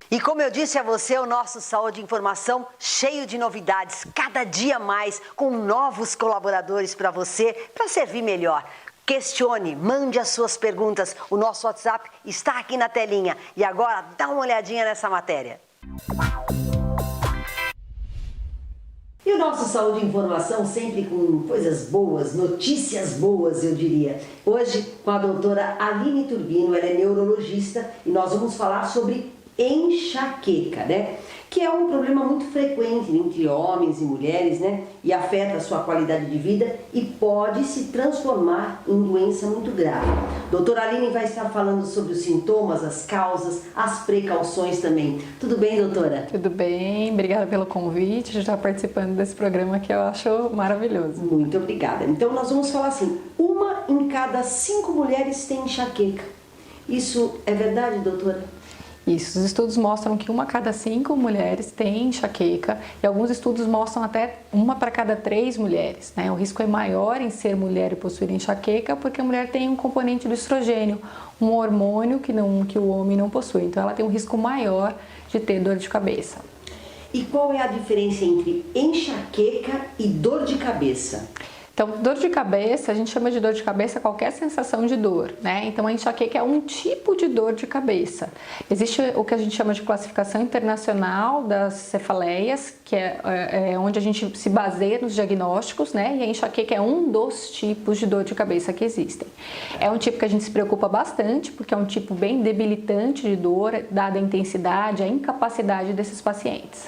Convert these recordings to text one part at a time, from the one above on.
E como eu disse a você, o nosso Saúde e Informação cheio de novidades, cada dia mais, com novos colaboradores para você, para servir melhor. Questione, mande as suas perguntas, o nosso WhatsApp está aqui na telinha. E agora, dá uma olhadinha nessa matéria. E o nosso Saúde e Informação sempre com coisas boas, notícias boas, eu diria. Hoje, com a doutora Aline Turbino, ela é neurologista e nós vamos falar sobre enxaqueca, né? Que é um problema muito frequente entre homens e mulheres, né? E afeta a sua qualidade de vida e pode se transformar em doença muito grave. Doutora Aline vai estar falando sobre os sintomas, as causas, as precauções também. Tudo bem, doutora? Tudo bem, obrigada pelo convite de estar participando desse programa que eu acho maravilhoso. Muito obrigada. Então nós vamos falar assim, 1 em cada 5 mulheres tem enxaqueca. Isso é verdade, doutora? Isso, os estudos mostram que 1 a cada 5 mulheres tem enxaqueca e alguns estudos mostram até 1 para cada 3 mulheres, né? O risco é maior em ser mulher e possuir enxaqueca porque a mulher tem um componente do estrogênio, um hormônio que o homem não possui, então ela tem um risco maior de ter dor de cabeça. E qual é a diferença entre enxaqueca e dor de cabeça? Então, dor de cabeça, a gente chama de dor de cabeça qualquer sensação de dor, né? Então, a enxaqueca é um tipo de dor de cabeça. Existe o que a gente chama de classificação internacional das cefaleias, que é onde a gente se baseia nos diagnósticos, né? E a enxaqueca é um dos tipos de dor de cabeça que existem. É um tipo que a gente se preocupa bastante, porque é um tipo bem debilitante de dor, dada a intensidade, a incapacidade desses pacientes.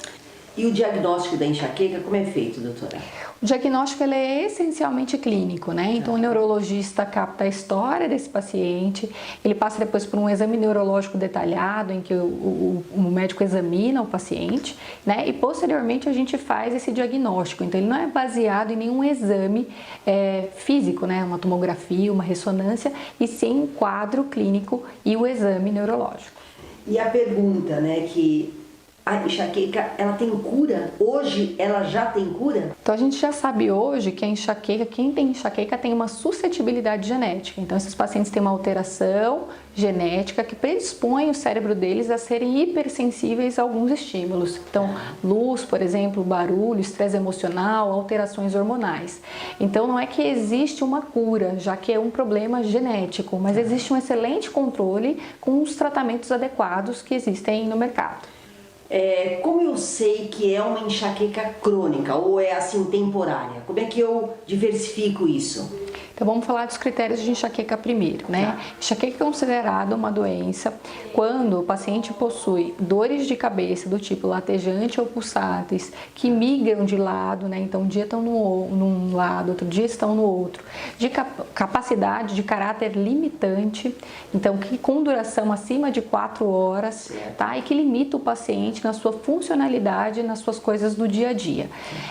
E o diagnóstico da enxaqueca, como é feito, doutora? O diagnóstico ele é essencialmente clínico, né? Então o neurologista capta a história desse paciente, ele passa depois por um exame neurológico detalhado em que o médico examina o paciente, né? E posteriormente a gente faz esse diagnóstico. Então ele não é baseado em nenhum exame físico, né? Uma tomografia, uma ressonância, e sim um quadro clínico e o exame neurológico. E a pergunta, né, que a enxaqueca, ela tem cura? Hoje ela já tem cura? Então a gente já sabe hoje que a enxaqueca, quem tem enxaqueca tem uma suscetibilidade genética. Então esses pacientes têm uma alteração genética que predispõe o cérebro deles a serem hipersensíveis a alguns estímulos. Então luz, por exemplo, barulho, estresse emocional, alterações hormonais. Então não é que existe uma cura, já que é um problema genético, mas existe um excelente controle com os tratamentos adequados que existem no mercado. Como eu sei que é uma enxaqueca crônica ou é assim temporária? Como é que eu diversifico isso? Então vamos falar dos critérios de enxaqueca primeiro, né? Enxaqueca é considerada uma doença quando o paciente possui dores de cabeça do tipo latejante ou pulsantes, que migram de lado, né? Então um dia estão num lado, outro dia estão no outro. De capacidade de caráter limitante, então que com duração acima de 4 horas, tá? E que limita o paciente na sua funcionalidade, nas suas coisas do dia a dia.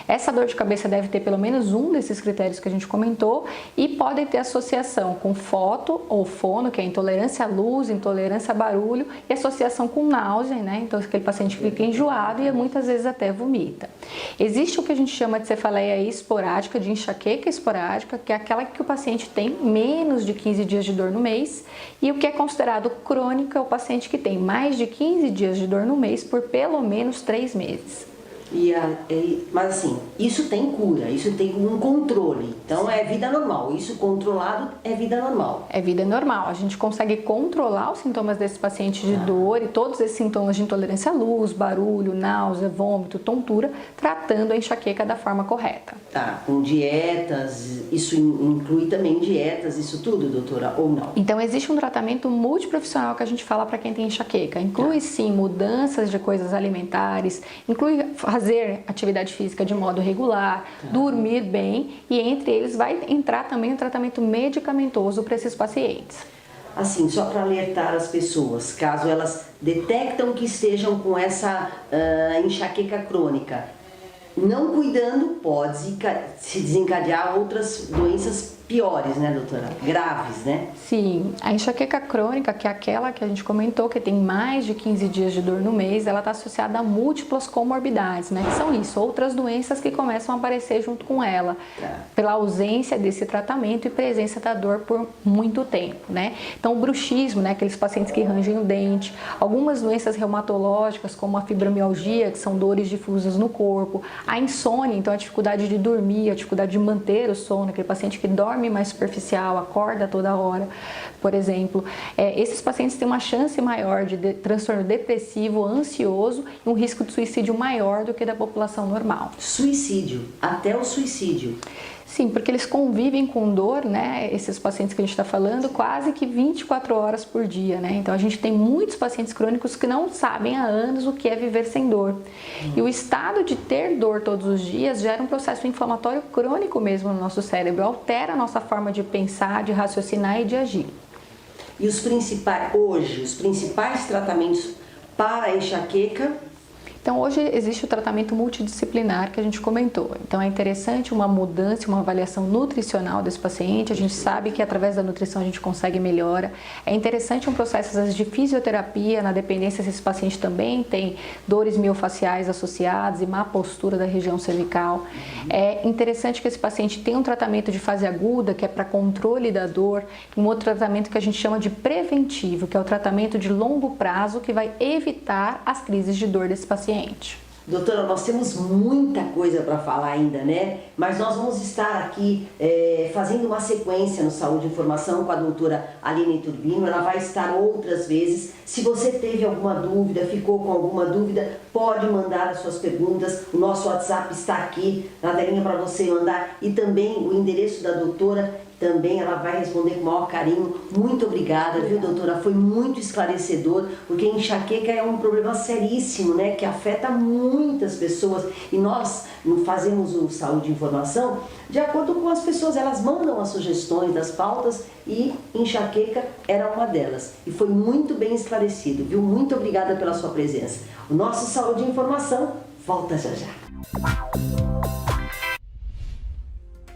Essa dor de cabeça deve ter pelo menos um desses critérios que a gente comentou e podem ter associação com foto ou fono, que é intolerância à luz, intolerância a barulho, e associação com náusea, né? Então aquele paciente fica enjoado e muitas vezes até vomita. Existe o que a gente chama de cefaleia esporádica, de enxaqueca esporádica, que é aquela que o paciente tem menos de 15 dias de dor no mês, e o que é considerado crônica é o paciente que tem mais de 15 dias de dor no mês por pelo menos 3 meses. Mas assim, isso tem cura, isso tem um controle, então é vida normal, isso controlado é vida normal. É vida normal, a gente consegue controlar os sintomas desses pacientes de dor e todos esses sintomas de intolerância à luz, barulho, náusea, vômito, tontura, tratando a enxaqueca da forma correta. Tá, com dietas, isso inclui também dietas, isso tudo, doutora, ou não? Então existe um tratamento multiprofissional que a gente fala para quem tem enxaqueca, inclui sim mudanças de coisas alimentares, inclui fazer atividade física de modo regular, dormir bem, e entre eles vai entrar também o tratamento medicamentoso para esses pacientes. Assim, só para alertar as pessoas, caso elas detectam que estejam com essa enxaqueca crônica, não cuidando pode se desencadear outras doenças piores, né, doutora? Graves, né? Sim, a enxaqueca crônica, que é aquela que a gente comentou, que tem mais de 15 dias de dor no mês, ela está associada a múltiplas comorbidades, né? Que são isso, outras doenças que começam a aparecer junto com ela, pela ausência desse tratamento e presença da dor por muito tempo, né? Então, o bruxismo, né? Aqueles pacientes que rangem o dente, algumas doenças reumatológicas, como a fibromialgia, que são dores difusas no corpo, a insônia, então a dificuldade de dormir, a dificuldade de manter o sono, aquele paciente que dorme mais superficial, acorda toda hora, por exemplo. Esses pacientes têm uma chance maior de transtorno depressivo, ansioso e um risco de suicídio maior do que da população normal. Suicídio, até o suicídio. Sim, porque eles convivem com dor, né? Esses pacientes que a gente está falando, quase que 24 horas por dia, né? Então a gente tem muitos pacientes crônicos que não sabem há anos o que é viver sem dor. E o estado de ter dor todos os dias gera um processo inflamatório crônico mesmo no nosso cérebro, altera a nossa forma de pensar, de raciocinar e de agir. E os principais tratamentos para a enxaqueca? Então, hoje existe o tratamento multidisciplinar que a gente comentou. Então, é interessante uma mudança, uma avaliação nutricional desse paciente. A gente sabe que através da nutrição a gente consegue melhora. É interessante um processo, às vezes, de fisioterapia, na dependência se esse paciente também tem dores miofaciais associadas e má postura da região cervical. É interessante que esse paciente tenha um tratamento de fase aguda, que é para controle da dor, e um outro tratamento que a gente chama de preventivo, que é o tratamento de longo prazo, que vai evitar as crises de dor desse paciente. Doutora, nós temos muita coisa para falar ainda, né? Mas nós vamos estar aqui fazendo uma sequência no Saúde e Informação com a doutora Aline Turbino. Ela vai estar outras vezes. Se você teve alguma dúvida, ficou com alguma dúvida, pode mandar as suas perguntas. O nosso WhatsApp está aqui na telinha para você mandar. E também o endereço da doutora, também ela vai responder com o maior carinho. Muito obrigada, viu, doutora? Foi muito esclarecedor, porque enxaqueca é um problema seríssimo, né? Que afeta muitas pessoas. E nós fazemos o Saúde e Informação de acordo com as pessoas. Elas mandam as sugestões das pautas e enxaqueca era uma delas. E foi muito bem esclarecido, viu? Muito obrigada pela sua presença. O nosso Saúde e Informação volta já já.